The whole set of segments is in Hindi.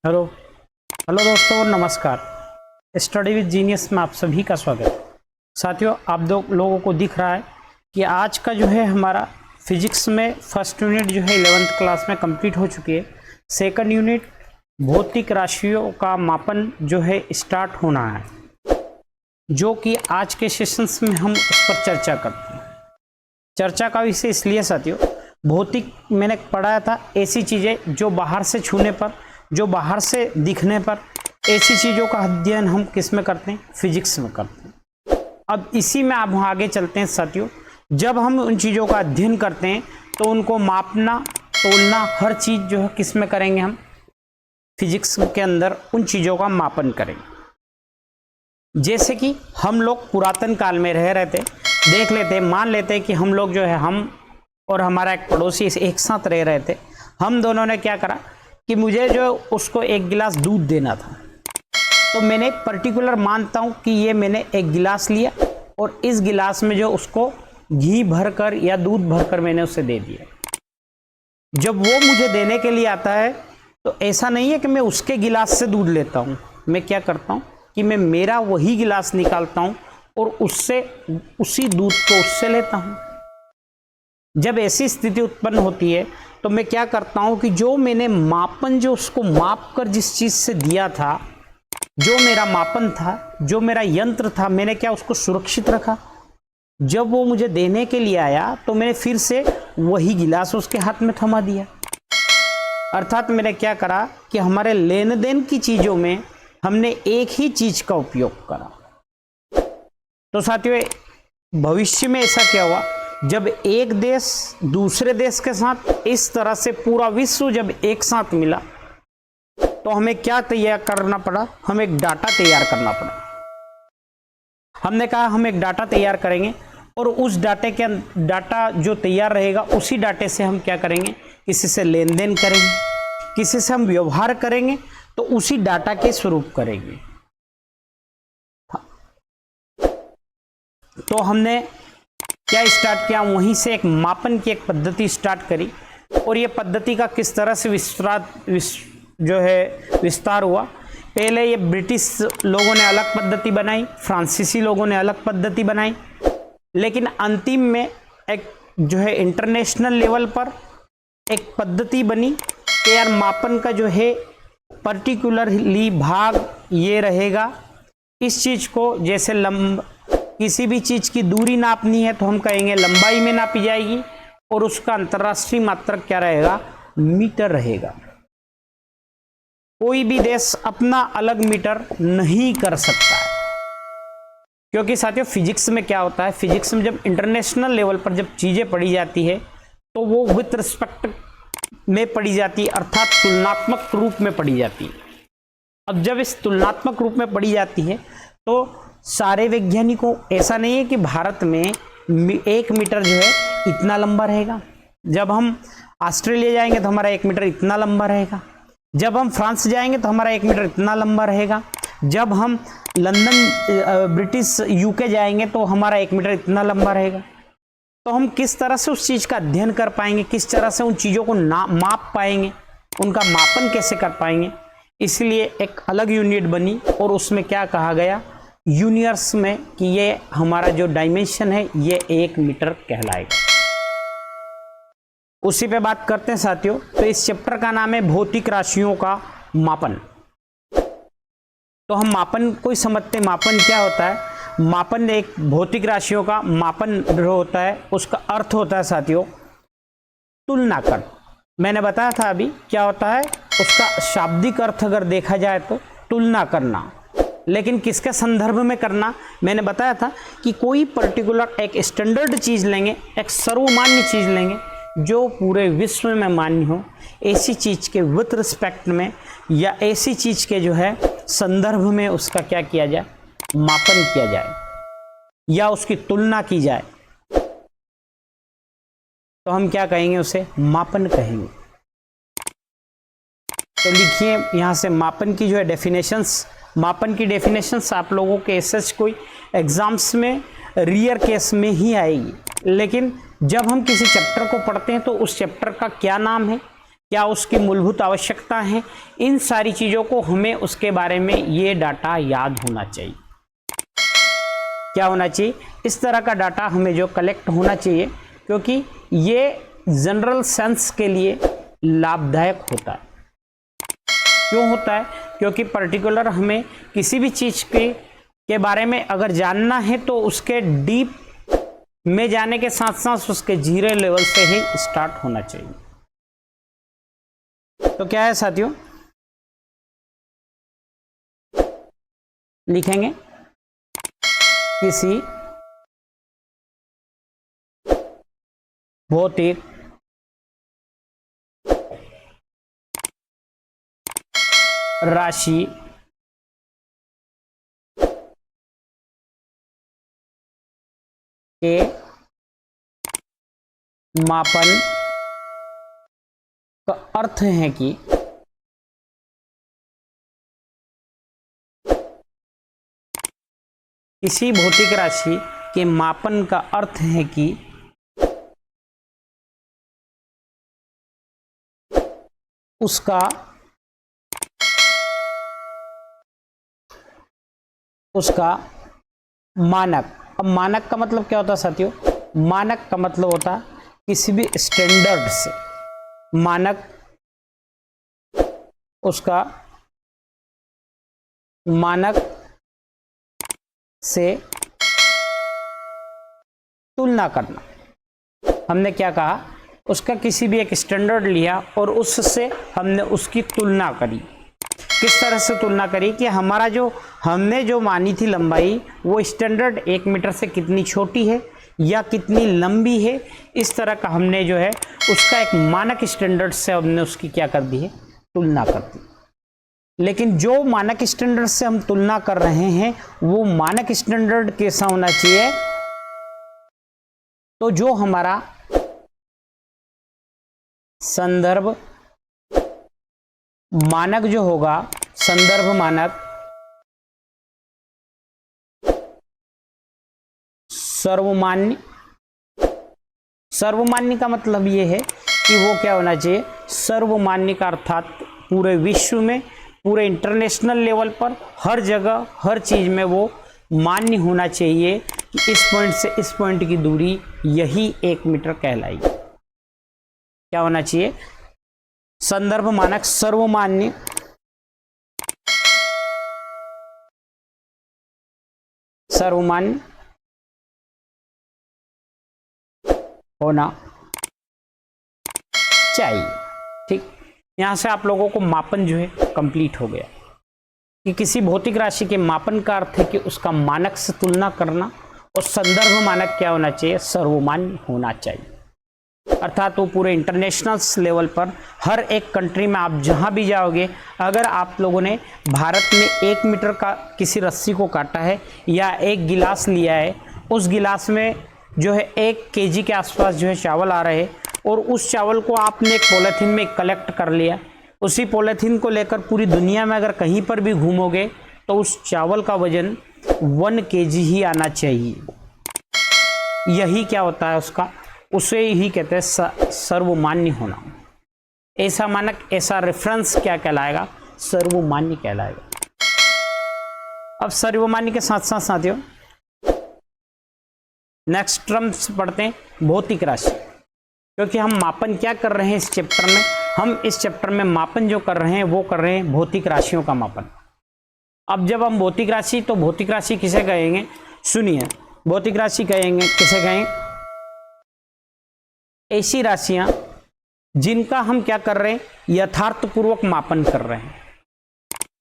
हेलो हेलो दोस्तों, नमस्कार। स्टडी विद जीनियस में आप सभी का स्वागत है। साथियों, आप लोगों को दिख रहा है कि आज का जो है हमारा फिजिक्स में फर्स्ट यूनिट जो है 11th क्लास में कंप्लीट हो चुकी है। सेकंड यूनिट भौतिक राशियों का मापन जो है स्टार्ट होना है, जो कि आज के सेशंस में हम उस पर चर्चा करते हैं। चर्चा का विषय इसलिए साथियों, भौतिक मैंने पढ़ाया था ऐसी चीज़ें जो बाहर से छूने पर, जो बाहर से दिखने पर, ऐसी चीज़ों का अध्ययन हम किस में करते हैं? फिजिक्स में करते हैं। अब इसी में आप आगे चलते हैं साथियों। जब हम उन चीज़ों का अध्ययन करते हैं तो उनको मापना, तोलना, हर चीज़ जो है किस में करेंगे? हम फिजिक्स के अंदर उन चीज़ों का मापन करेंगे। जैसे कि हम लोग पुरातन काल में रह रहे थे, देख लेते, मान लेते कि हम लोग जो है, हम और हमारा एक पड़ोसी एक साथ रह रहे थे। हम दोनों ने क्या करा कि मुझे जो उसको एक गिलास दूध देना था, तो मैंने पर्टिकुलर मानता हूं कि ये मैंने एक गिलास लिया और इस गिलास में जो उसको घी भरकर या दूध भरकर मैंने उसे दे दिया। जब वो मुझे देने के लिए आता है तो ऐसा नहीं है कि मैं उसके गिलास से दूध लेता हूं। मैं क्या करता हूं कि मैं मेरा वही गिलास निकालता हूं और उससे उसी दूध को उससे लेता हूं। जब ऐसी स्थिति उत्पन्न होती है तो मैं क्या करता हूं कि जो मैंने मापन, जो उसको माप कर जिस चीज से दिया था, जो मेरा मापन था, जो मेरा यंत्र था, मैंने क्या उसको सुरक्षित रखा। जब वो मुझे देने के लिए आया तो मैंने फिर से वही गिलास उसके हाथ में थमा दिया। अर्थात मैंने क्या करा कि हमारे लेन देन की चीजों में हमने एक ही चीज का उपयोग करा। तो साथियों, भविष्य में ऐसा क्या हुआ, जब एक देश दूसरे देश के साथ इस तरह से पूरा विश्व जब एक साथ मिला तो हमें क्या तैयार करना पड़ा? हमें एक डाटा तैयार करना पड़ा। हमने कहा हम एक डाटा तैयार करेंगे और उस डाटा जो तैयार रहेगा, उसी डाटे से हम क्या करेंगे? किसी से लेन देन करेंगे, किसी से हम व्यवहार करेंगे तो उसी डाटा के स्वरूप करेंगे। तो हमने क्या स्टार्ट किया? वहीं से एक मापन की एक पद्धति स्टार्ट करी और ये पद्धति का किस तरह से विस्तार हुआ। पहले ये ब्रिटिश लोगों ने अलग पद्धति बनाई, फ्रांसीसी लोगों ने अलग पद्धति बनाई, लेकिन अंतिम में एक जो है इंटरनेशनल लेवल पर एक पद्धति बनी कि यार मापन का जो है पर्टिकुलरली भाग ये रहेगा। इस चीज को जैसे किसी भी चीज की दूरी नापनी है तो हम कहेंगे लंबाई में नापी जाएगी और उसका अंतरराष्ट्रीय मात्रक क्या रहेगा? मीटर रहेगा। कोई भी देश अपना अलग मीटर नहीं कर सकता है, क्योंकि साथियों फिजिक्स में क्या होता है, फिजिक्स में जब इंटरनेशनल लेवल पर जब चीजें पढ़ी जाती है तो वो विथ रिस्पेक्ट में पढ़ी जाती है, अर्थात तुलनात्मक रूप में पढ़ी जाती है। अब जब इस तुलनात्मक रूप में पढ़ी जाती है तो सारे वैज्ञानिकों, ऐसा नहीं है कि भारत में 1 मीटर जो है इतना लंबा रहेगा। जब हम ऑस्ट्रेलिया जाएंगे तो हमारा 1 मीटर इतना लंबा रहेगा। जब हम फ्रांस जाएंगे तो हमारा 1 मीटर इतना लंबा रहेगा। जब हम लंदन, ब्रिटिश यूके जाएंगे तो हमारा 1 मीटर इतना लंबा रहेगा। तो हम किस तरह से उस चीज का अध्ययन कर पाएंगे, किस तरह से उन चीजों को माप पाएंगे, उनका मापन कैसे कर पाएंगे? इसलिए एक अलग यूनिट बनी और उसमें क्या कहा गया यूनिवर्स में कि ये हमारा जो डायमेंशन है ये 1 मीटर कहलाएगा। उसी पे बात करते हैं साथियों। तो इस चैप्टर का नाम है भौतिक राशियों का मापन। तो हम मापन को ही समझते हैं। मापन क्या होता है? मापन एक भौतिक राशियों का मापन जो होता है उसका अर्थ होता है साथियों तुलना कर। मैंने बताया था अभी क्या होता है उसका शाब्दिक अर्थ अगर देखा जाए तो तुलना करना, लेकिन किसके संदर्भ में करना? मैंने बताया था कि कोई पर्टिकुलर एक स्टैंडर्ड चीज लेंगे, एक सर्वमान्य चीज लेंगे जो पूरे विश्व में मान्य हो, ऐसी चीज के विथ रिस्पेक्ट में या ऐसी चीज के जो है संदर्भ में उसका क्या किया जाए? मापन किया जाए या उसकी तुलना की जाए, तो हम क्या कहेंगे? उसे मापन कहेंगे। तो लिखिए यहां से मापन की जो है डेफिनेशंस। मापन की डेफिनेशंस आप लोगों के ऐसे कोई एग्जाम्स में रियर केस में ही आएगी, लेकिन जब हम किसी चैप्टर को पढ़ते हैं तो उस चैप्टर का क्या नाम है, क्या उसकी मूलभूत आवश्यकता है, इन सारी चीज़ों को हमें उसके बारे में ये डाटा याद होना चाहिए। क्या होना चाहिए, इस तरह का डाटा हमें जो कलेक्ट होना चाहिए, क्योंकि ये जनरल सेंस के लिए लाभदायक होता है। क्यों होता है, क्योंकि पर्टिकुलर हमें किसी भी चीज़ के बारे में अगर जानना है तो उसके डीप में जाने के साथ साथ उसके जीरो लेवल से ही स्टार्ट होना चाहिए। तो क्या है साथियों, लिखेंगे किसी भौतिक राशि के मापन का अर्थ है कि किसी भौतिक राशि के मापन का अर्थ है कि उसका मानक। अब मानक का मतलब क्या होता है साथियों, मानक का मतलब होता है किसी भी स्टैंडर्ड से, मानक उसका मानक से तुलना करना। हमने क्या कहा, उसका किसी भी एक स्टैंडर्ड लिया और उससे हमने उसकी तुलना करी। किस तरह से तुलना करी कि हमारा जो हमने जो मानी थी लंबाई, वो स्टैंडर्ड 1 मीटर से कितनी छोटी है या कितनी लंबी है, इस तरह का हमने जो है उसका एक मानक स्टैंडर्ड से हमने उसकी क्या कर दी है, तुलना कर दी। लेकिन जो मानक स्टैंडर्ड से हम तुलना कर रहे हैं वो मानक स्टैंडर्ड कैसा होना चाहिए, तो जो हमारा संदर्भ मानक जो होगा, संदर्भ मानक सर्वमान्य। सर्वमान्य का मतलब ये है कि वो क्या होना चाहिए, सर्वमान्य का अर्थात पूरे विश्व में, पूरे इंटरनेशनल लेवल पर, हर जगह हर चीज में वो मान्य होना चाहिए कि इस पॉइंट से इस पॉइंट की दूरी यही 1 मीटर कहलाएगी। क्या होना चाहिए, संदर्भ मानक सर्वमान्य सर्वमान्य होना चाहिए। ठीक, यहां से आप लोगों को मापन जो है कंप्लीट हो गया कि किसी भौतिक राशि के मापन का अर्थ है कि उसका मानक से तुलना करना, और संदर्भ मानक क्या होना चाहिए, सर्वमान्य होना चाहिए। अर्थात वो पूरे इंटरनेशनल लेवल पर हर एक कंट्री में आप जहां भी जाओगे, अगर आप लोगों ने भारत में 1 मीटर का किसी रस्सी को काटा है या एक गिलास लिया है, उस गिलास में जो है 1 केजी के आसपास जो है चावल आ रहे हैं, और उस चावल को आपने एक पॉलीथीन में कलेक्ट कर लिया, उसी पॉलीथीन को लेकर पूरी दुनिया में अगर कहीं पर भी घूमोगे तो उस चावल का वजन 1 केजी ही आना चाहिए। यही क्या होता है उसका, उसे ही कहते हैं सर्वमान्य होना। ऐसा मानक, ऐसा रेफरेंस क्या कहलाएगा, सर्वमान्य कहलाएगा। अब सर्वमान्य के साथ साथ साथियों नेक्स्ट टर्म्स पढ़ते हैं भौतिक राशि, क्योंकि हम मापन क्या कर रहे हैं इस चैप्टर में, हम इस चैप्टर में मापन जो कर रहे हैं वो कर रहे हैं भौतिक राशियों का मापन। अब जब हम भौतिक राशि, तो भौतिक राशि किसे कहेंगे, सुनिए, भौतिक राशि कहेंगे किसे कहेंगे, ऐसी राशियां जिनका हम क्या कर रहे हैं, यथार्थपूर्वक मापन कर रहे हैं।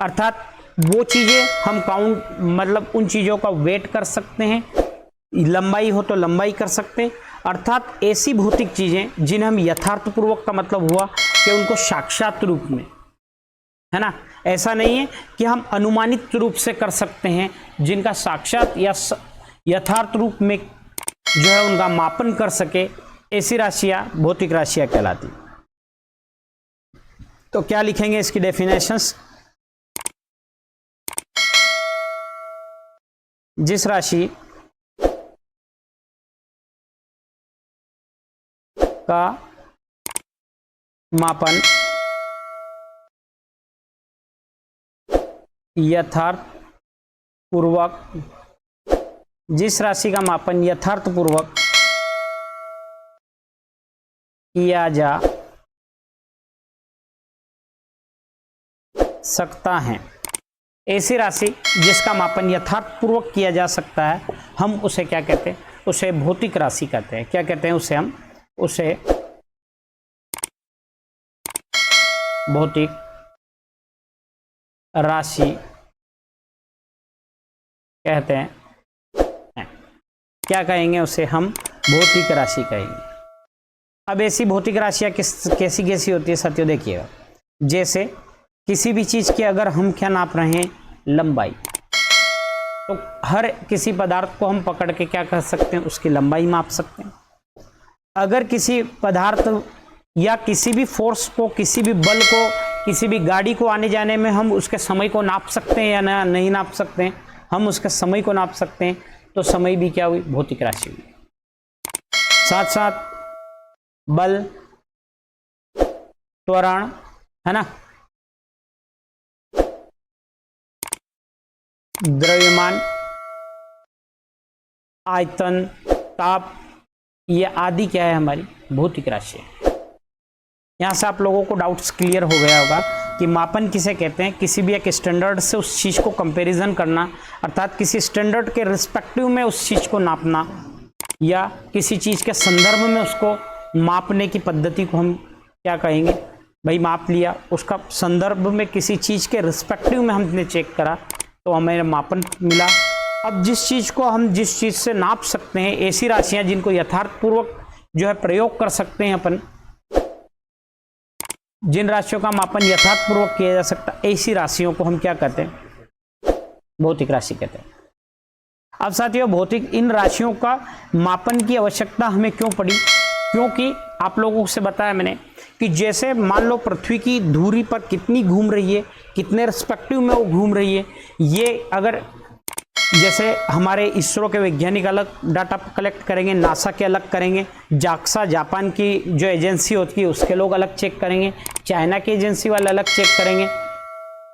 अर्थात वो चीजें हम काउंट, मतलब उन चीजों का वेट कर सकते हैं, लंबाई हो तो लंबाई कर सकते हैं। अर्थात ऐसी भौतिक चीजें जिन्हें हम यथार्थपूर्वक का मतलब हुआ कि उनको साक्षात रूप में, है ना, ऐसा नहीं है कि हम अनुमानित रूप से कर सकते हैं, जिनका साक्षात या यथार्थ रूप में जो है उनका मापन कर सके, ऐसी राशियां भौतिक राशियां कहलाती। तो क्या लिखेंगे इसकी डेफिनेशंस, जिस राशि का मापन यथार्थ पूर्वक, जिस राशि का मापन यथार्थ पूर्वक किया जा सकता है, ऐसी राशि जिसका मापन यथार्थ पूर्वक किया जा सकता है, हम उसे क्या कहते हैं? उसे भौतिक राशि कहते हैं। क्या कहते हैं उसे? हम उसे भौतिक राशि कहते हैं। क्या कहेंगे उसे? हम भौतिक राशि कहेंगे। अब ऐसी भौतिक राशियाँ कैसी कैसी होती है साथियों? देखिएगा, जैसे किसी भी चीज़ की अगर हम क्या नाप रहे हैं? लंबाई। तो हर किसी पदार्थ को हम पकड़ के क्या कर सकते हैं? उसकी लंबाई माप सकते हैं। अगर किसी पदार्थ या किसी भी फोर्स को, किसी भी बल को, किसी भी गाड़ी को आने जाने में हम उसके समय को नाप सकते हैं या नहीं नाप सकते हैं? हम उसके समय को नाप सकते हैं। तो समय भी क्या हुई? भौतिक राशि हुई। साथ साथ बल, त्वरण, है ना, द्रव्यमान, आयतन, ताप, ये आदि क्या है? हमारी भौतिक राशि है। यहां से आप लोगों को डाउट्स क्लियर हो गया होगा कि मापन किसे कहते हैं? किसी भी एक स्टैंडर्ड से उस चीज को कंपैरिजन करना, अर्थात किसी स्टैंडर्ड के रिस्पेक्टिव में उस चीज को नापना, या किसी चीज के संदर्भ में उसको मापने की पद्धति को हम क्या कहेंगे? भाई माप लिया, उसका संदर्भ में किसी चीज के रिस्पेक्टिव में हमने चेक करा तो हमें मापन मिला। अब जिस चीज को हम जिस चीज से नाप सकते हैं, ऐसी राशियां जिनको यथार्थपूर्वक जो है प्रयोग कर सकते हैं अपन, जिन राशियों का मापन यथार्थपूर्वक किया जा सकता है, ऐसी राशियों को हम क्या कहते हैं? भौतिक राशि कहते हैं। अब साथियों, भौतिक इन राशियों का मापन की आवश्यकता हमें क्यों पड़ी? क्योंकि आप लोगों से बताया मैंने कि जैसे मान लो पृथ्वी की धुरी पर कितनी घूम रही है, कितने रिस्पेक्टिव में वो घूम रही है, ये अगर जैसे हमारे इसरो के वैज्ञानिक अलग डाटा कलेक्ट करेंगे, नासा के अलग करेंगे, जाक्सा जापान की जो एजेंसी होती है उसके लोग अलग चेक करेंगे, चाइना की एजेंसी वाले अलग चेक करेंगे।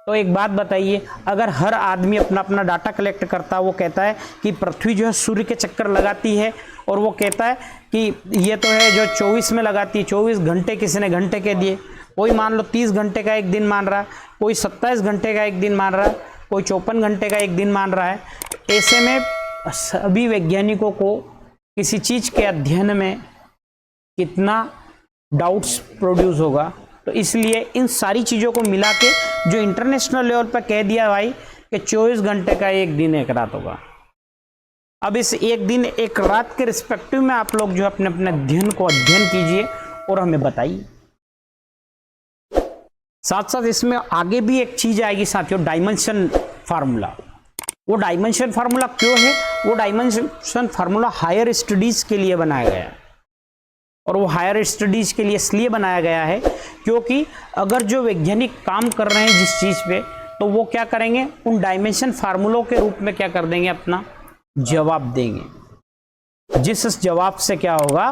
तो एक बात बताइए, अगर हर आदमी अपना अपना डाटा कलेक्ट करता है, वो कहता है कि पृथ्वी जो है सूर्य के चक्कर लगाती है, और वो कहता है कि ये तो है जो 24 में लगाती है, 24 घंटे किसी ने घंटे के दिए, कोई मान लो 30 घंटे का एक दिन मान रहा है, कोई 27 घंटे का एक दिन मान रहा है, कोई 54 घंटे का एक दिन मान रहा है। ऐसे में सभी वैज्ञानिकों को किसी चीज के अध्ययन में कितना डाउट्स प्रोड्यूस होगा। तो इसलिए इन सारी चीजों को मिला के जो इंटरनेशनल लेवल पर कह दिया भाई कि 24 घंटे का एक दिन एक रात होगा। अब इस एक दिन एक रात के रिस्पेक्टिव में आप लोग जो अपने अपने अध्ययन कीजिए और हमें बताइए। साथ साथ इसमें आगे भी एक चीज आएगी साथियों, डायमेंशन फार्मूला। वो डायमेंशन फार्मूला क्यों है? वो डायमेंशन फार्मूला हायर स्टडीज के लिए बनाया गया है, और वो हायर स्टडीज के लिए इसलिए बनाया गया है क्योंकि अगर जो वैज्ञानिक काम कर रहे हैं जिस चीज पे, तो वो क्या करेंगे? उन डायमेंशन फार्मूलों के रूप में क्या कर देंगे? अपना जवाब देंगे, जिस जवाब से क्या होगा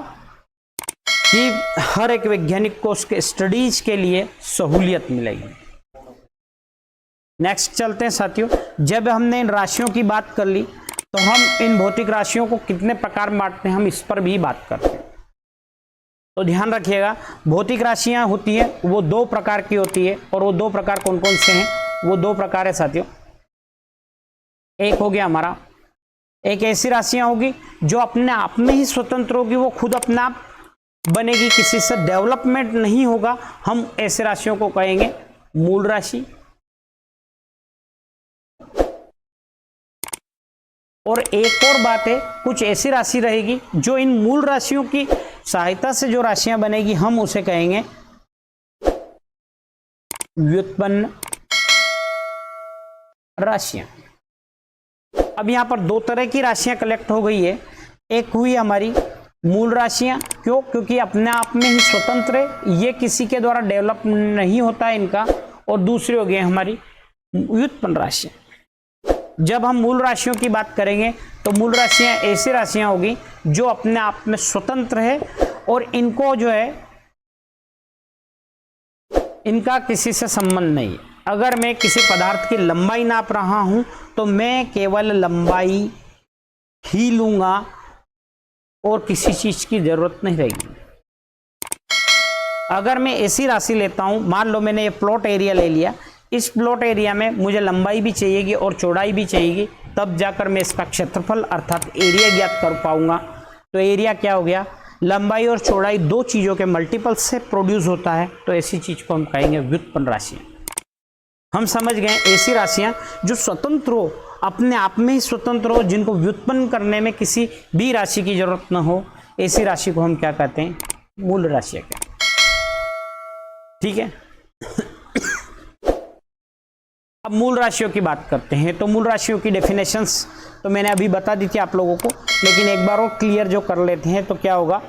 कि हर एक वैज्ञानिक को उसके स्टडीज के लिए सहूलियत मिलेगी। नेक्स्ट चलते हैं साथियों। जब हमने इन राशियों की बात कर ली, तो हम इन भौतिक राशियों को कितने प्रकार में बांटते हैं, हम इस पर भी बात करते हैं। तो ध्यान रखिएगा, भौतिक राशियां होती हैं वो 2 प्रकार की होती है, और वो 2 प्रकार कौन कौन से हैं? वो 2 प्रकार है साथियों। एक हो गया हमारा, एक ऐसी राशियां होगी जो अपने आप में ही स्वतंत्र होगी, वो खुद अपने आप बनेगी, किसी से डेवलपमेंट नहीं होगा, हम ऐसे राशियों को कहेंगे मूल राशि। और एक और बात है, कुछ ऐसी राशि रहेगी जो इन मूल राशियों की सहायता से जो राशियां बनेगी, हम उसे कहेंगे व्युत्पन्न राशियां। अब यहां पर 2 तरह की राशियां कलेक्ट हो गई है। एक हुई हमारी मूल राशियां, क्यों? क्योंकि अपने आप में ही स्वतंत्र है, ये किसी के द्वारा डेवलप नहीं होता है इनका। और दूसरी हो गई हमारी व्युत्पन्न राशियां। जब हम मूल राशियों की बात करेंगे तो मूल राशियां ऐसी राशियां होगी जो अपने आप में स्वतंत्र है, और इनको जो है इनका किसी से संबंध नहीं है। अगर मैं किसी पदार्थ की लंबाई नाप रहा हूं तो मैं केवल लंबाई ही लूंगा और किसी चीज की जरूरत नहीं रहेगी। अगर मैं ऐसी राशि लेता हूं, मान लो मैंने ये प्लॉट एरिया ले लिया, इस प्लॉट एरिया में मुझे लंबाई भी चाहिएगी और चौड़ाई भी चाहिएगी, तब जाकर मैं इसका क्षेत्रफल अर्थात एरिया ज्ञात कर पाऊंगा। तो एरिया क्या हो गया, लंबाई और चौड़ाई दो चीजों के मल्टीपल से प्रोड्यूस होता है, तो ऐसी चीज को हम कहेंगे व्युत्पन्न राशियां। हम समझ गए ऐसी राशियां जो स्वतंत्र हो, अपने आप में ही स्वतंत्र हो, जिनको व्युत्पन्न करने में किसी भी राशि की जरूरत न हो, ऐसी राशि को हम क्या कहते हैं, मूल राशियां कहते हैं। ठीक है। अब मूल राशियों की बात करते हैं। तो मूल राशियों की डेफिनेशंस तो मैंने अभी बता दी थी आप लोगों को, लेकिन एक बार और क्लियर जो कर लेते हैं तो क्या होगा,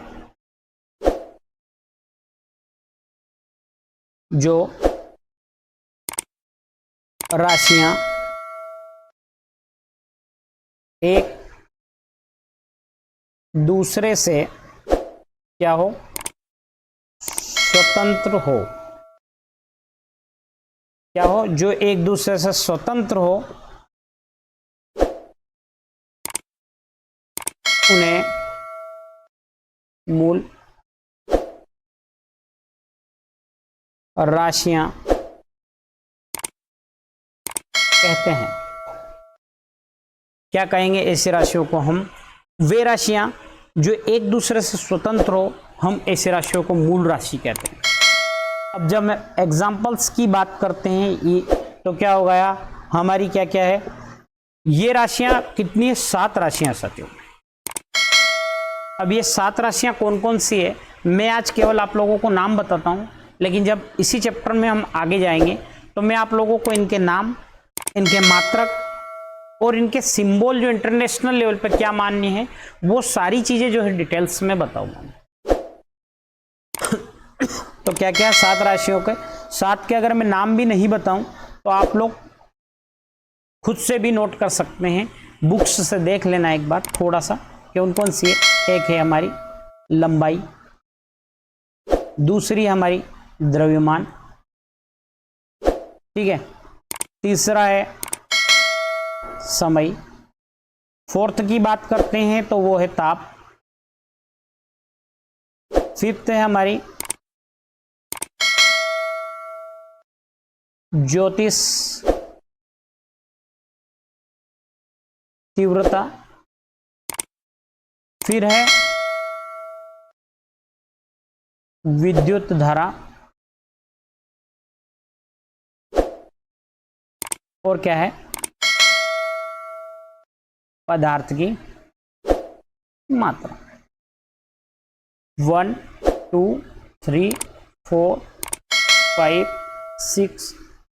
जो राशियां एक दूसरे से क्या हो, स्वतंत्र हो, क्या हो, जो एक दूसरे से स्वतंत्र हो, उन्हें मूल राशियां कहते हैं। क्या कहेंगे ऐसी राशियों को हम, वे राशियां जो एक दूसरे से स्वतंत्र हो, हम ऐसी राशियों को मूल राशि कहते हैं। अब जब मैं एग्जाम्पल्स की बात करते हैं ये, तो क्या हो गया हमारी, क्या क्या है, ये राशियां कितनी है, 7 राशियां साथियों। अब ये 7 राशियां कौन कौन सी है, मैं आज केवल आप लोगों को नाम बताता हूं, लेकिन जब इसी चैप्टर में हम आगे जाएंगे तो मैं आप लोगों को इनके नाम, इनके मात्रक और इनके सिंबल जो इंटरनेशनल लेवल पर क्या मान्य है, वो सारी चीजें जो है डिटेल्स में बताऊंगा। तो क्या क्या 7 राशियों के, 7 के अगर मैं नाम भी नहीं बताऊं तो आप लोग खुद से भी नोट कर सकते हैं, बुक्स से देख लेना एक बार थोड़ा सा कि उन कौन सी है। एक है हमारी लंबाई, दूसरी हमारी द्रव्यमान, ठीक है, तीसरा है समय, फोर्थ की बात करते हैं तो वो है ताप, फिफ्थ है हमारी ज्योतिष तीव्रता, फिर है विद्युत धारा, और क्या है, पदार्थ की मात्रा। 1 2 3 4 5 6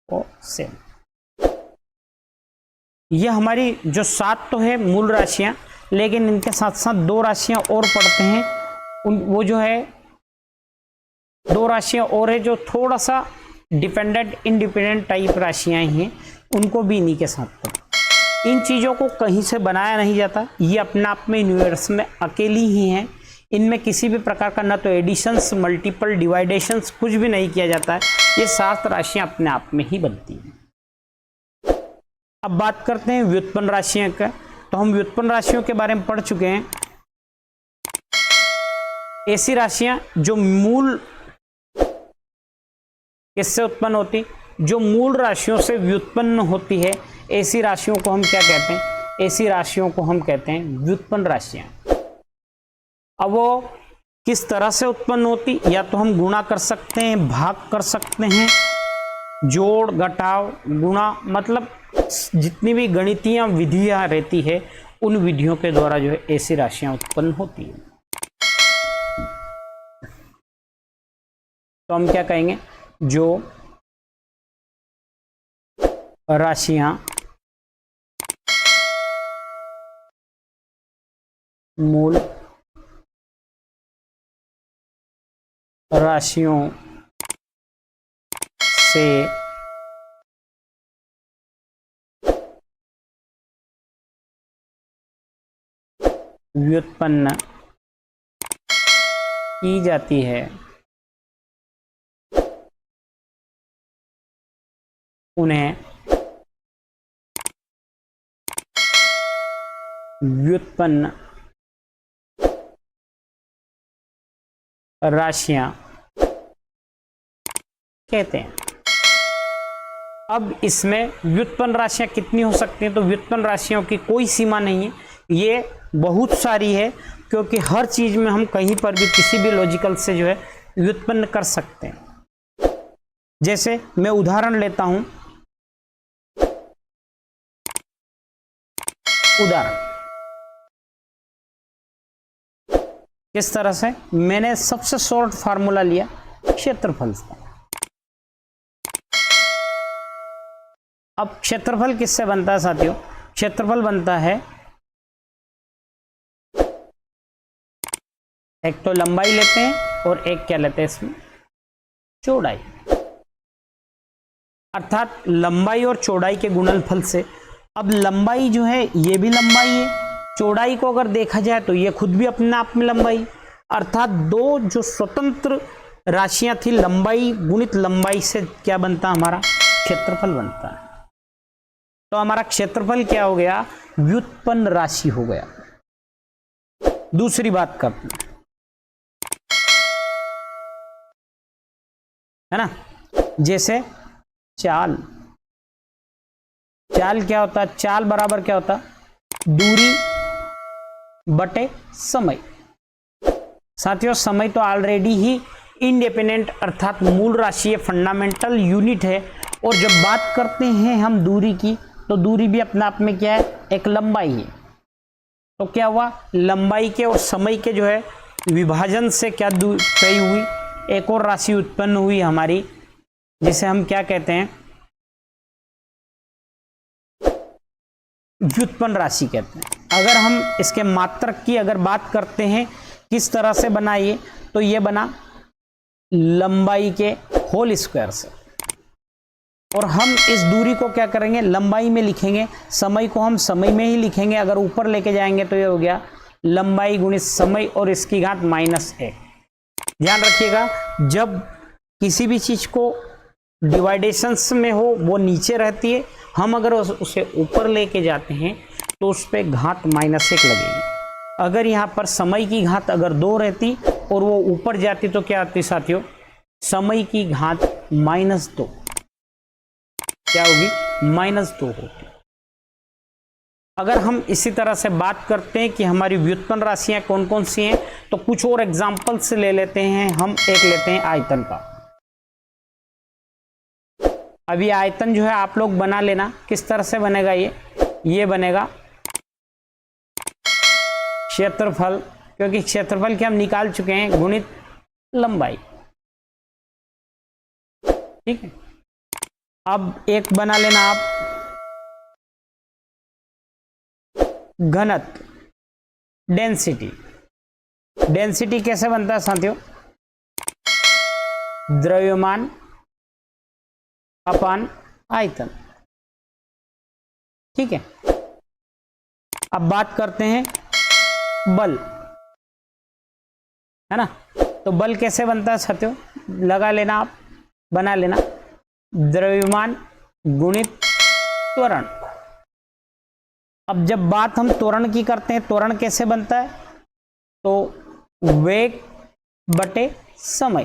और 7, ये हमारी जो 7 तो है मूल राशियां, लेकिन इनके साथ साथ 2 राशियां और पढ़ते हैं, वो जो है 2 राशियां और है जो थोड़ा सा डिपेंडेंट इंडिपेंडेंट टाइप राशियां ही हैं, उनको भी इन्हीं के साथ पढ़ते। इन चीज़ों को कहीं से बनाया नहीं जाता, ये अपने आप में यूनिवर्स में अकेली ही हैं, इनमें किसी भी प्रकार का ना तो एडिशंस, मल्टीपल डिवाइडेशंस, कुछ भी नहीं किया जाता है, ये 7 राशियां अपने आप में ही बनती हैं। अब बात करते हैं व्युत्पन्न राशियों का। तो हम व्युत्पन्न राशियों के बारे में पढ़ चुके हैं। ऐसी राशियां जो मूल किससे उत्पन्न होती, जो मूल राशियों से व्युत्पन्न होती है, ऐसी राशियों को हम क्या कहते हैं, ऐसी राशियों को हम कहते हैं व्युत्पन्न राशियां। अब वो किस तरह से उत्पन्न होती, या तो हम गुणा कर सकते हैं, भाग कर सकते हैं, जोड़ घटाव गुणा, मतलब जितनी भी गणितीय विधियां रहती है उन विधियों के द्वारा जो है ऐसी राशियां उत्पन्न होती है। तो हम क्या कहेंगे, जो राशियां मूल राशियों से व्युत्पन्न की जाती है, उन्हें व्युत्पन्न राशियां कहते हैं। अब इसमें व्युत्पन्न राशियां कितनी हो सकती हैं? तो व्युत्पन्न राशियों की कोई सीमा नहीं है, ये बहुत सारी है, क्योंकि हर चीज में हम कहीं पर भी किसी भी लॉजिकल से जो है व्युत्पन्न कर सकते हैं। जैसे मैं उदाहरण लेता हूं, उदाहरण किस तरह से, मैंने सबसे शॉर्ट फार्मूला लिया क्षेत्रफल का। अब क्षेत्रफल किससे बनता है साथियों? क्षेत्रफल बनता है, एक तो लंबाई लेते हैं और एक क्या लेते हैं इसमें, चौड़ाई। अर्थात लंबाई और चौड़ाई के गुणनफल से। अब लंबाई जो है ये भी लंबाई है, चौड़ाई को अगर देखा जाए तो ये खुद भी अपने आप में लंबाई, अर्थात दो जो स्वतंत्र राशियां थी, लंबाई गुणित लंबाई से क्या बनता है, हमारा क्षेत्रफल बनता है। तो हमारा क्षेत्रफल क्या हो गया, व्युत्पन्न राशि हो गया। दूसरी बात करते हैं, है ना, जैसे चाल। चाल क्या होता है? चाल बराबर क्या होता है, दूरी बटे समय। साथियों समय तो ऑलरेडी ही इंडिपेंडेंट अर्थात मूल राशि है, फंडामेंटल यूनिट है। और जब बात करते हैं हम दूरी की, तो दूरी भी अपने आप में क्या है, एक लंबाई है। तो क्या हुआ, लंबाई के और समय के जो है विभाजन से क्या तय हुई, एक और राशि उत्पन्न हुई हमारी, जिसे हम क्या कहते हैं, व्युत्पन्न राशि कहते हैं। अगर हम इसके मात्रक की अगर बात करते हैं किस तरह से बना ये, तो ये बना लंबाई के होल स्क्वायर से। और हम इस दूरी को क्या करेंगे, लंबाई में लिखेंगे, समय को हम समय में ही लिखेंगे। अगर ऊपर लेके जाएंगे तो ये हो गया लंबाई गुणित समय और इसकी घात -1। ध्यान रखिएगा, जब किसी भी चीज को डिवाइडेशंस में हो वो नीचे रहती है, हम अगर उसे ऊपर लेके जाते हैं तो उस पर घात -1 लगेगी। अगर यहाँ पर समय की घात अगर 2 रहती और वो ऊपर जाती तो क्या आती साथियों, समय की घात -2 क्या होगी, -2 होगी। अगर हम इसी तरह से बात करते हैं कि हमारी व्युत्पन्न राशियां कौन कौन सी हैं, तो कुछ और एग्जाम्पल से ले लेते हैं। हम एक लेते हैं आयतन का। अभी आयतन जो है आप लोग बना लेना, किस तरह से बनेगा ये बनेगा क्षेत्रफल, क्योंकि क्षेत्रफल के हम निकाल चुके हैं, गुणित लंबाई। ठीक है, अब एक बना लेना आप घनत्व, डेंसिटी। डेंसिटी कैसे बनता है साथियों, द्रव्यमान अपान आयतन। ठीक है, अब बात करते हैं बल, है ना। तो बल कैसे बनता है साथियों, लगा लेना आप, बना लेना द्रव्यमान गुणित त्वरण। अब जब बात हम त्वरण की करते हैं, त्वरण कैसे बनता है, तो वेग बटे समय।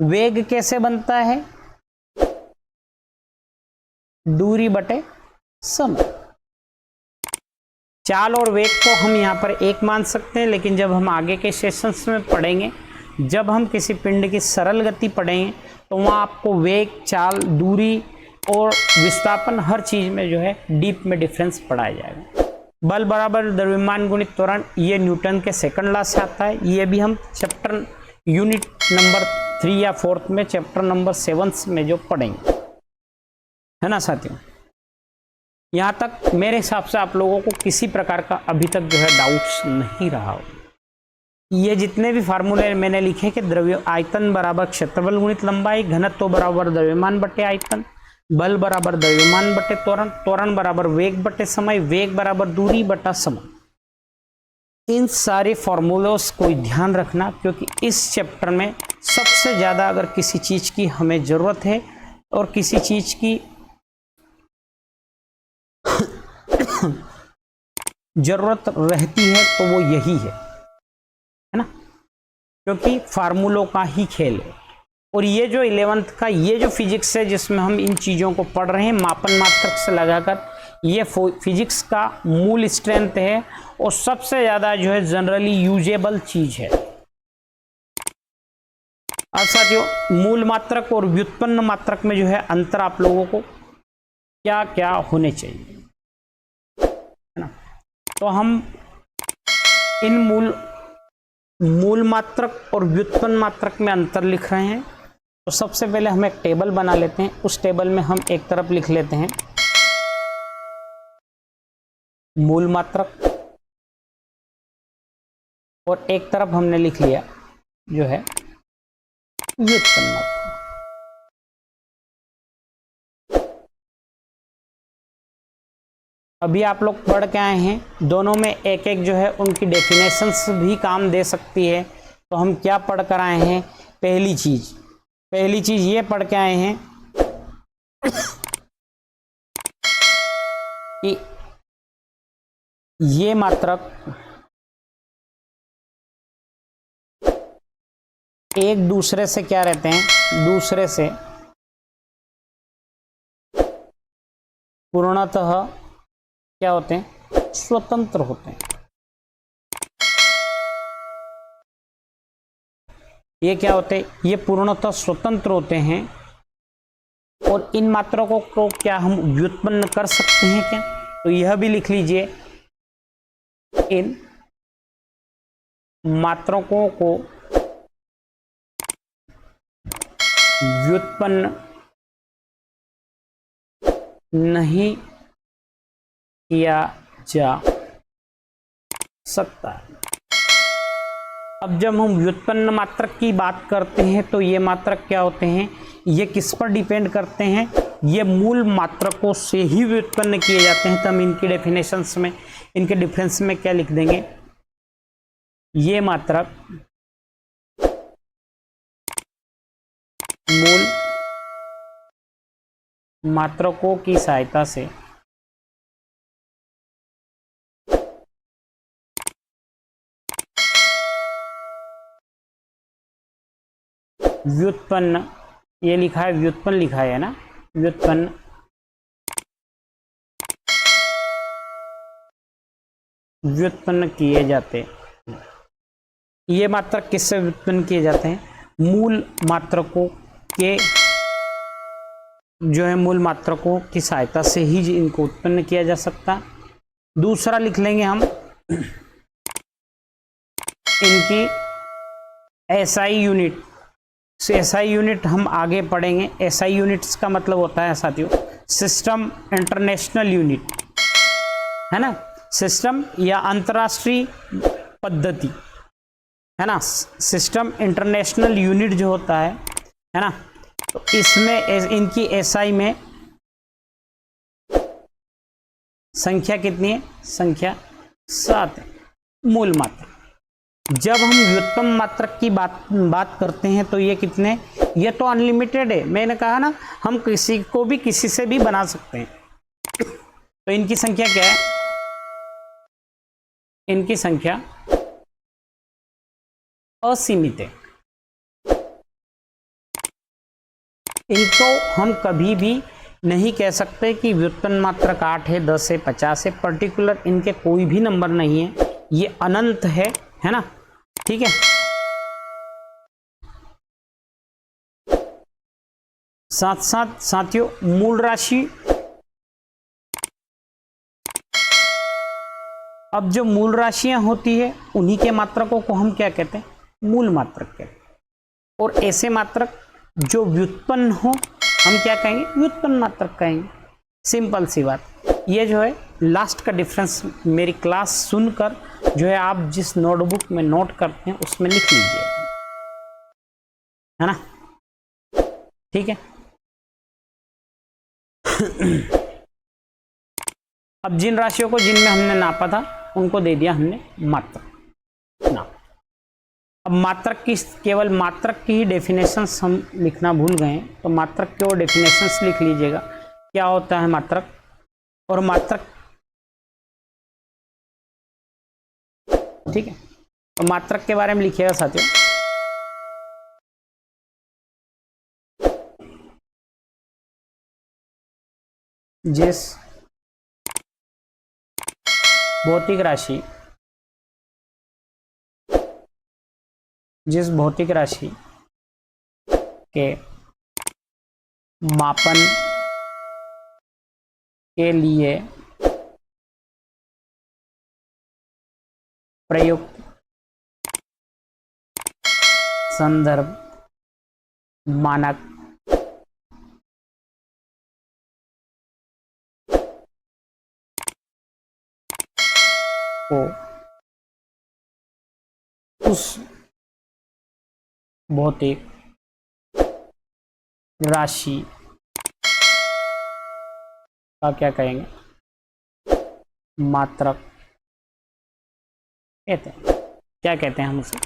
वेग कैसे बनता है, दूरी बटे समय। चाल और वेग को हम यहाँ पर एक मान सकते हैं, लेकिन जब हम आगे के सेशंस में पढ़ेंगे, जब हम किसी पिंड की सरल गति पढ़ेंगे, तो वहाँ आपको वेग, चाल, दूरी और विस्थापन हर चीज में जो है डीप में डिफरेंस पढ़ाया जाएगा। बल बराबर द्रव्यमान गुणित त्वरण, ये न्यूटन के सेकंड लॉ से आता है। ये भी हम चैप्टर यूनिट नंबर 3 या 4 में, चैप्टर नंबर 7 में जो पढ़ेंगे, है ना साथियों। यहाँ तक मेरे हिसाब से आप लोगों को किसी प्रकार का अभी तक जो है डाउट्स नहीं रहा हो। ये जितने भी फार्मूले मैंने लिखे कि द्रव्य आयतन बराबर क्षेत्रफल गुणित लंबाई, घनत्व बराबर द्रव्यमान बटे आयतन, बल बराबर द्रव्यमान बटे त्वरण, त्वरण बराबर वेग बटे समय, वेग बराबर दूरी बटा समय। इन सारे फॉर्मूलोस को ध्यान रखना, क्योंकि इस चैप्टर में सबसे ज्यादा अगर किसी चीज की हमें जरूरत है और किसी चीज की जरूरत रहती है तो वो यही है ना, क्योंकि फार्मूलों का ही खेल है। और ये जो 11th का ये जो फिजिक्स है जिसमें हम इन चीजों को पढ़ रहे हैं मापन मात्रक से लगाकर, ये फिजिक्स का मूल स्ट्रेंथ है और सबसे ज्यादा जो है जनरली यूजेबल चीज है। अब साथियों, मूल मात्रक और व्युत्पन्न मात्रक में जो है अंतर आप लोगों को क्या क्या होने चाहिए, है ना। तो हम इन मूल मात्रक और व्युत्पन्न मात्रक में अंतर लिख रहे हैं। तो सबसे पहले हम एक टेबल बना लेते हैं। उस टेबल में हम एक तरफ लिख लेते हैं मूल मात्रक और एक तरफ हमने लिख लिया जो है व्युत्पन्न मात्रक। अभी आप लोग पढ़ के आए हैं, दोनों में एक एक जो है उनकी डेफिनेशंस भी काम दे सकती है। तो हम क्या पढ़ कर आए हैं, पहली चीज ये पढ़ के आए हैं कि ये मात्रक एक दूसरे से क्या रहते हैं, दूसरे से पूर्णतः क्या होते हैं, स्वतंत्र होते हैं। ये क्या होते हैं, ये पूर्णतः स्वतंत्र होते हैं। और इन मात्रकों को क्या हम व्युत्पन्न कर सकते हैं क्या, तो यह भी लिख लीजिए, इन मात्रकों को व्युत्पन्न नहीं किया जा सकता है। अब जब हम व्युत्पन्न मात्रक की बात करते हैं तो ये मात्रक क्या होते हैं, ये किस पर डिपेंड करते हैं, ये मूल मात्रकों से ही व्युत्पन्न किए जाते हैं। तो हम इनकी डेफिनेशंस में, इनके डिफरेंस में क्या लिख देंगे, ये मात्रक मूल मात्रकों की सहायता से व्युत्पन्न, ये लिखा है व्युत्पन्न लिखा है ना, व्युत्पन्न किए जाते। ये मात्रक किससे व्युत्पन्न किए जाते हैं, मूल मात्रकों के जो है मूल मात्रकों की सहायता से ही इनको उत्पन्न किया जा सकता। दूसरा लिख लेंगे हम इनकी एसआई यूनिट। एसआई यूनिट हम आगे पढ़ेंगे। एसआई यूनिट्स का मतलब होता है साथियों सिस्टम इंटरनेशनल यूनिट, है ना, सिस्टम या अंतरराष्ट्रीय पद्धति, है ना। सिस्टम इंटरनेशनल यूनिट जो होता है ना, तो इसमें इनकी एसआई में संख्या कितनी है, संख्या 7 है, मूल मात्रक। जब हम व्युत्पन्न मात्रक की बात करते हैं तो ये कितने, ये तो अनलिमिटेड है। मैंने कहा ना, हम किसी को भी किसी से भी बना सकते हैं। तो इनकी संख्या क्या है, इनकी संख्या असीमित है। इनको हम कभी भी नहीं कह सकते कि व्युत्पन्न मात्रक 8 है, 10 है, 50 है। पर्टिकुलर इनके कोई भी नंबर नहीं है, ये अनंत है ना, ठीक है। साथ साथ साथियों मूल राशि, अब जो मूल राशियां होती है उन्हीं के मात्रकों को हम क्या कहते हैं, मूल मात्रक कहते हैं। और ऐसे मात्रक जो व्युत्पन्न हो हम क्या कहेंगे, व्युत्पन्न मात्रक कहेंगे। सिंपल सी बात। ये जो है लास्ट का डिफरेंस मेरी क्लास सुनकर जो है आप जिस नोटबुक में नोट करते हैं उसमें लिख लीजिए, है ना, ठीक है। अब जिन राशियों को जिनमें हमने नापा था उनको दे दिया हमने मात्रक नाप। अब मात्रक की, केवल मात्रक की ही डेफिनेशंस हम लिखना भूल गए, तो मात्रक के और डेफिनेशंस लिख लीजिएगा, क्या होता है मात्रक। और मात्रक, ठीक है, तो मात्रक के बारे में लिखिएगा साथियों। जिस भौतिक राशि, जिस भौतिक राशि के मापन के लिए प्रयुक्त संदर्भ मानक को उस भौतिक राशि का क्या कहेंगे, मात्रक कहते हैं। क्या कहते हैं हम उसे,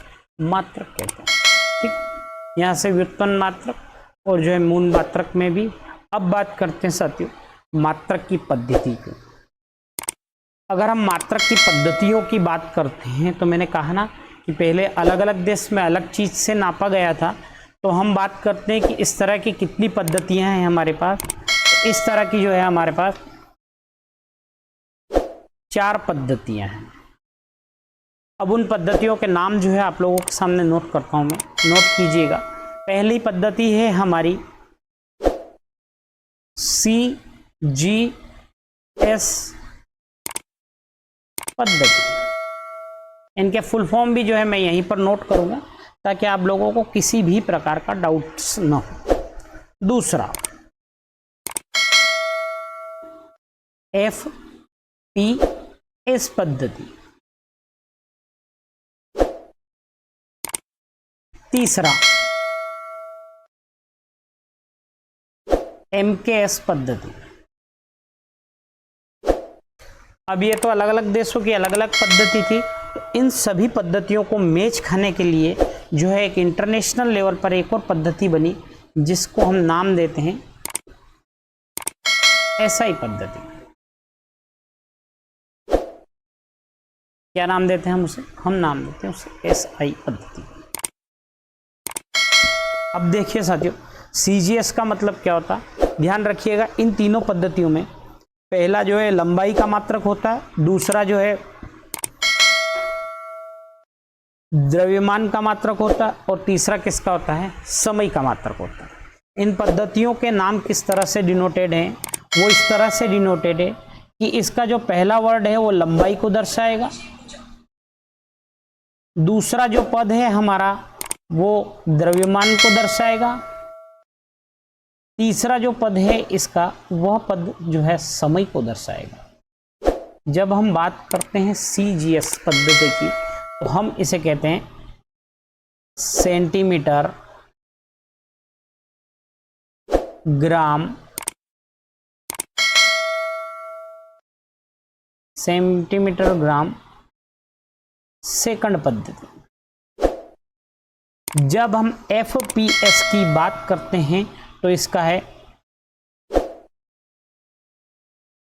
मात्रक कहते हैं। ठीक, यहाँ से व्युत्पन्न मात्रक और जो है मूल मात्रक में भी। अब बात करते हैं साथियों मात्रक की पद्धति की। अगर हम मात्रक की पद्धतियों की बात करते हैं तो मैंने कहा ना कि पहले अलग अलग देश में अलग चीज से नापा गया था, तो हम बात करते हैं कि इस तरह की कितनी पद्धतियां हैं हमारे पास। इस तरह की जो है हमारे पास 4 पद्धतियां हैं। अब उन पद्धतियों के नाम जो है आप लोगों के सामने नोट करता हूं मैं, नोट कीजिएगा। पहली पद्धति है हमारी CGS पद्धति। इनके फुल फॉर्म भी जो है मैं यहीं पर नोट करूंगा ताकि आप लोगों को किसी भी प्रकार का डाउट्स न हो। दूसरा FPS पद्धति। तीसरा MKS पद्धति। अब ये तो अलग अलग देशों की अलग अलग पद्धति थी, तो इन सभी पद्धतियों को मैच खाने के लिए जो है एक इंटरनेशनल लेवल पर एक और पद्धति बनी जिसको हम नाम देते हैं SI पद्धति। क्या नाम देते हैं हम उसे, हम नाम देते हैं उसे SI पद्धति। अब देखिए साथियों CGS का मतलब क्या होता है, ध्यान रखिएगा। इन तीनों पद्धतियों में पहला जो है लंबाई का मात्रक होता है, दूसरा जो है द्रव्यमान का मात्रक होता है और तीसरा किसका होता है, समय का मात्रक होता है। इन पद्धतियों के नाम किस तरह से डिनोटेड हैं, वो इस तरह से डिनोटेड है कि इसका जो पहला वर्ड है वो लंबाई को दर्शाएगा, दूसरा जो पद है हमारा वो द्रव्यमान को दर्शाएगा, तीसरा जो पद है इसका वह पद जो है समय को दर्शाएगा। जब हम बात करते हैं CGS पद्धति की तो हम इसे कहते हैं centimetre gram, centimetre gram second पद्धति। जब हम FPS की बात करते हैं तो इसका है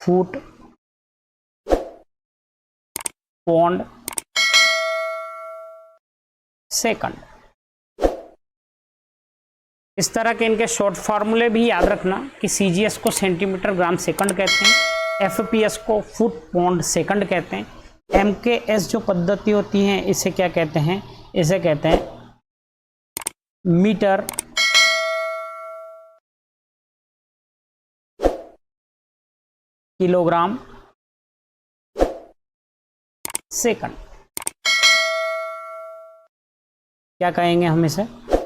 फुट पौंड सेकंड। इस तरह के इनके शॉर्ट फॉर्मूले भी याद रखना कि CGS को सेंटीमीटर ग्राम सेकंड कहते हैं, FPS को फुट पौंड सेकंड कहते हैं, MKS जो पद्धति होती है इसे क्या कहते हैं, इसे कहते हैं मीटर किलोग्राम सेकंड। क्या कहेंगे हम इसे,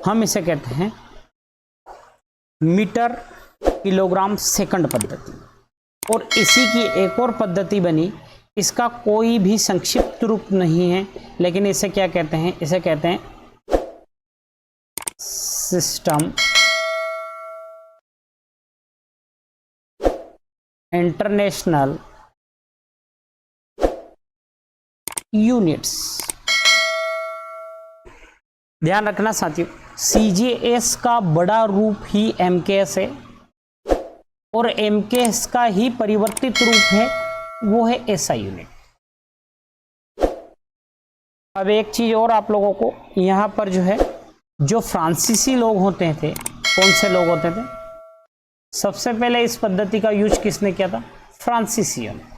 हम इसे कहते हैं मीटर किलोग्राम सेकंड पद्धति। और इसी की एक और पद्धति बनी, इसका कोई भी संक्षिप्त रूप नहीं है, लेकिन इसे क्या कहते हैं, इसे कहते हैं सिस्टम इंटरनेशनल यूनिट्स। ध्यान रखना साथियों, CGS का बड़ा रूप ही MKS है और MKS का ही परिवर्तित रूप है, वो है SI यूनिट। अब एक चीज और आप लोगों को यहां पर जो है, जो फ्रांसीसी लोग होते थे, कौन से लोग होते थे? सबसे पहले इस पद्धति का यूज किसने किया था? फ्रांसीसियों ने।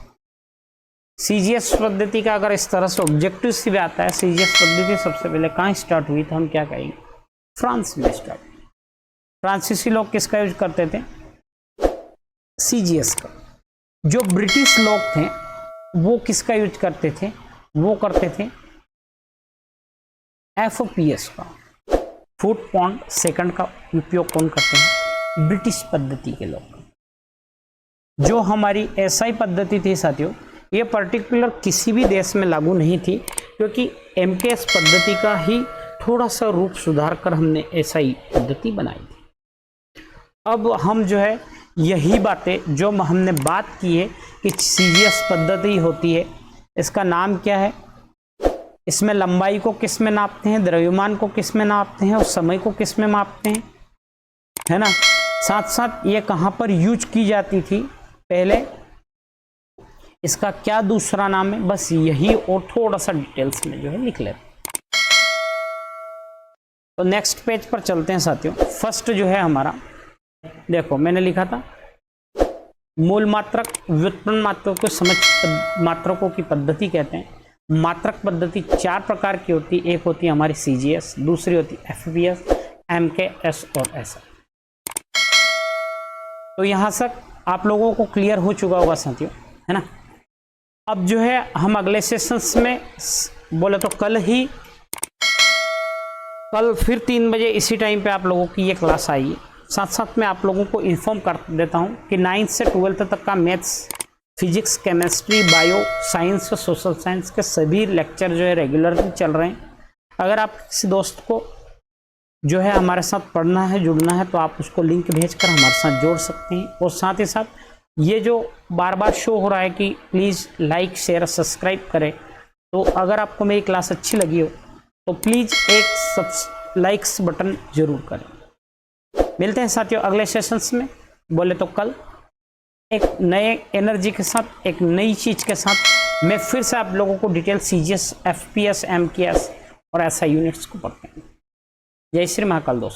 CGS पद्धति का अगर इस तरह से ऑब्जेक्टिव से भी आता है, CGS पद्धति सबसे पहले कहाँ स्टार्ट हुई, तो हम क्या कहेंगे? फ्रांस में स्टार्ट। फ्रांसीसी लोग किसका यूज करते थे? CGS का। जो ब्रिटिश लोग थे वो किसका यूज करते थे? वो करते थे FPS का। फुट पाउंड सेकंड का उपयोग कौन करते हैं? ब्रिटिश पद्धति के लोग। जो हमारी SI पद्धति थी साथियों, ये पर्टिकुलर किसी भी देश में लागू नहीं थी, क्योंकि MKS पद्धति का ही थोड़ा सा रूप सुधार कर हमने SI पद्धति बनाई थी। अब हम जो है यही बातें जो हमने बात की है कि CGS पद्धति होती है, इसका नाम क्या है, इसमें लंबाई को किस में नापते हैं, द्रव्यमान को किस में नापते हैं और समय को किस में मापते हैं, है ना। साथ साथ ये कहाँ पर यूज की जाती थी पहले, इसका क्या दूसरा नाम है, बस यही और थोड़ा सा डिटेल्स में जो है लिख लेते हैं। तो नेक्स्ट पेज पर चलते हैं साथियों। फर्स्ट जो है हमारा, देखो मैंने लिखा था मूल मात्रक, व्युत्पन्न मात्रकों को समझ मात्रकों की पद्धति कहते हैं। मात्रक पद्धति 4 प्रकार की होती है। एक होती है हमारी CGS, दूसरी होती है FPS, MKS और SI। तो यहां तक आप लोगों को क्लियर हो चुका होगा साथियों, है ना। अब जो है हम अगले सेशंस में बोले तो कल फिर 3 बजे इसी टाइम पे आप लोगों की ये क्लास आई है। साथ साथ में आप लोगों को इन्फॉर्म कर देता हूँ कि 9th से 12th तक का maths, physics, chemistry, bio, science और सोशल साइंस के सभी लेक्चर जो है रेगुलरली चल रहे हैं। अगर आप किसी दोस्त को जो है हमारे साथ पढ़ना है, जुड़ना है, तो आप उसको लिंक भेजकर हमारे साथ जोड़ सकते हैं। और साथ ही साथ ये जो बार बार शो हो रहा है कि प्लीज़ लाइक, शेयर, सब्सक्राइब करें, तो अगर आपको मेरी क्लास अच्छी लगी हो तो प्लीज़ एक लाइक्स बटन जरूर करें। मिलते हैं साथियों अगले सेशंस में, बोले तो कल एक नए एनर्जी के साथ, एक नई चीज़ के साथ मैं फिर से आप लोगों को डिटेल CGS, FPS, MKS और SI यूनिट्स को पढ़ते हैं। जय श्री महाकाल दोस्तों।